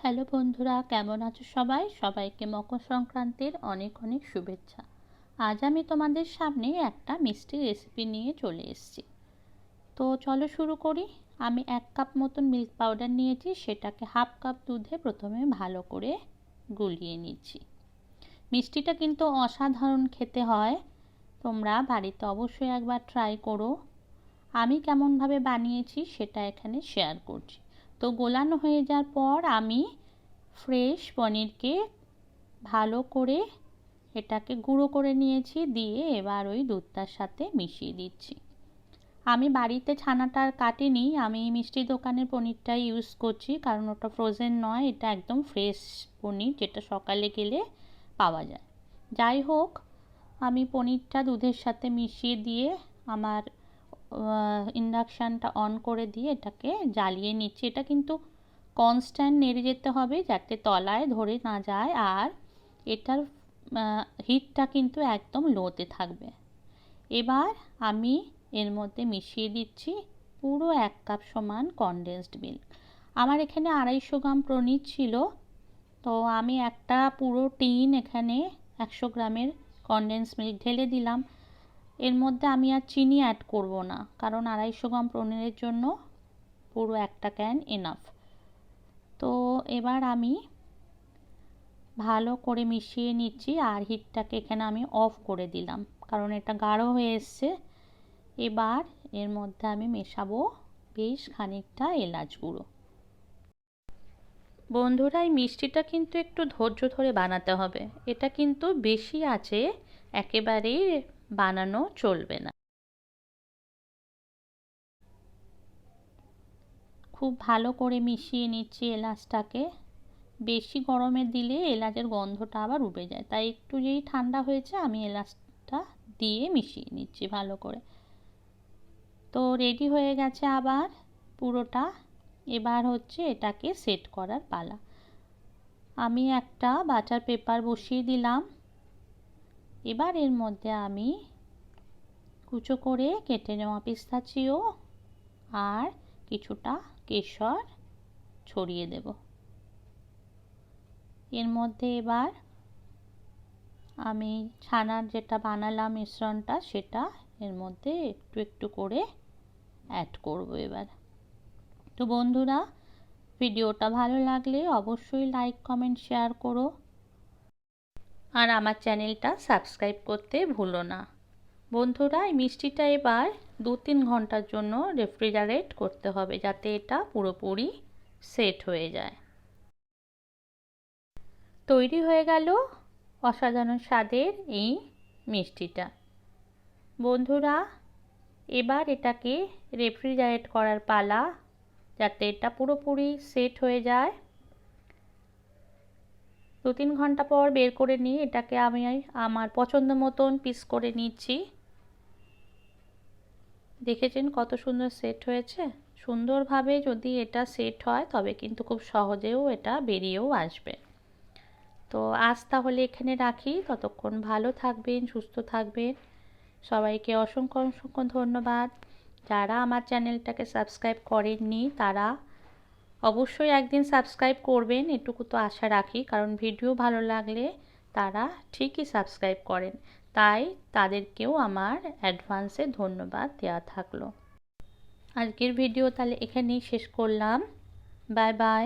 Hello বন্ধুরা, কেমন আছো সবাই? সবাইকে মকর সংক্রান্তির অনেক অনেক শুভেচ্ছা। আজ আমি তোমাদের সামনে একটা মিষ্টি রেসিপি নিয়ে চলে এসেছি। তো চলো শুরু করি। আমি 1 কাপ মতন মিল্ক পাউডার নিয়েছি, সেটাকে হাফ কাপ দুধে প্রথমে ভালো করে গুলিয়ে নিচ্ছি। মিষ্টিটা কিন্তু অসাধারণ খেতে হয়, তোমরা বাড়িতে অবশ্যই একবার ট্রাই করো। আমি কেমনভাবে বানিয়েছি সেটা এখানে শেয়ার করছি। তো গোলানো হয়ে যাওয়ার পর আমি ফ্রেশ পনিরকে ভালো করে এটাকে গুঁড়ো করে নিয়েছি, দিয়ে এবার ওই দুধটার সাথে মিশিয়ে দিচ্ছি। আমি বাড়িতে ছানাটা আর কাটিনি, আমি মিষ্টির দোকানের পনিরটাই ইউজ করছি, কারণ ওটা ফ্রোজেন নয়, এটা একদম ফ্রেশ পনির যেটা সকালে গেলে পাওয়া যায়। যাই হোক, আমি পনিরটা দুধের সাথে মিশিয়ে দিয়ে আমার ইন্ডাকশানটা অন করে দিয়ে এটাকে জ্বালিয়ে নিচ্ছি। এটা কিন্তু কনস্ট্যান্ট নেড়ে যেতে হবে যাতে তলায় ধরে না যায়, আর এটার হিটটা কিন্তু একদম লোতে থাকবে। এবার আমি এর মধ্যে মিশিয়ে দিচ্ছি পুরো 1 কাপ সমান কনডেন্সড মিল্ক। আমার এখানে 250 গ্রাম পনির ছিল, তো আমি একটা পুরো টিন এখানে 100 গ্রামের কনডেন্স মিল্ক ঢেলে দিলাম। এর মধ্যে আমি আর চিনি অ্যাড করব না, কারণ 250 গ্রাম পনিরের জন্য পুরো একটা ক্যান এনাফ। তো এবার আমি ভালো করে মিশিয়ে নিচ্ছি, আর হিটটাকে এখানে আমি অফ করে দিলাম, কারণ এটা গাঢ় হয়ে এসছে। এবার এর মধ্যে আমি মেশাবো বেশ খানিকটা এলাচ গুঁড়ো। বন্ধুরা, এই মিষ্টিটা কিন্তু একটু ধৈর্য ধরে বানাতে হবে, এটা কিন্তু বেশি আছে একেবারেই বানানো চলবে না। খুব ভালো করে মিশিয়ে নিচ্ছি এলাচটাকে। বেশি গরমে দিলে এলাচের গন্ধটা আবার উবে যায়, তাই একটু যেই ঠান্ডা হয়েছে আমি এলাচটা দিয়ে মিশিয়ে নিচ্ছি ভালো করে। তো রেডি হয়ে গেছে আবার পুরোটা। এবার হচ্ছে এটাকে সেট করার পালা। আমি একটা বাটার পেপার বসিয়ে দিলাম। এবার এর মধ্যে আমি কুচো করে কেটে নেওয়া পিস্তাচিও আর কিছুটা কেশর ছড়িয়ে দেব। এর মধ্যে এবার আমি ছানার যেটা বানালাম মিশ্রণটা, সেটা এর মধ্যে একটু একটু করে অ্যাড করব এবার। তো বন্ধুরা, ভিডিওটা ভালো লাগলে অবশ্যই লাইক কমেন্ট শেয়ার করো, আর আমার চ্যানেলটা সাবস্ক্রাইব করতে ভুলো না। বন্ধুরা, এই মিষ্টিটা এবার 2-3 ঘন্টার জন্য রেফ্রিজারেট করতে হবে, যাতে এটা পুরোপুরি সেট হয়ে যায়। তৈরি হয়ে গেল অসাধারণ স্বাদের এই মিষ্টিটা। বন্ধুরা, এবার এটাকে রেফ্রিজারেট করার পালা, যাতে এটা পুরোপুরি সেট হয়ে যায়। 2-3 ঘন্টা পর বের করে নিয়ে এটাকে আমি আমার পছন্দ মতন পিস করে নিচ্ছি। দেখেছেন কত সুন্দর সেট হয়েছে? সুন্দরভাবে যদি এটা সেট হয় তবে কিন্তু খুব সহজেও এটা বেরিয়েও আসবে। তো আজ তাহলে এখানে রাখি, ততক্ষণ ভালো থাকবেন, সুস্থ থাকবেন। সবাইকে অসংখ্য অসংখ্য ধন্যবাদ। যারা আমার চ্যানেলটাকে সাবস্ক্রাইব করেননি তারা অবশ্যই একদিন সাবস্ক্রাইব করবেন, এটুকু তো আশা রাখি, কারণ ভিডিও ভালো লাগলে তারা ঠিকই সাবস্ক্রাইব করেন, তাই তাদেরকেও আমার অ্যাডভান্সে ধন্যবাদ দেওয়া থাকলো। আজকের ভিডিও তাহলে এখানেই শেষ করলাম। Bye bye.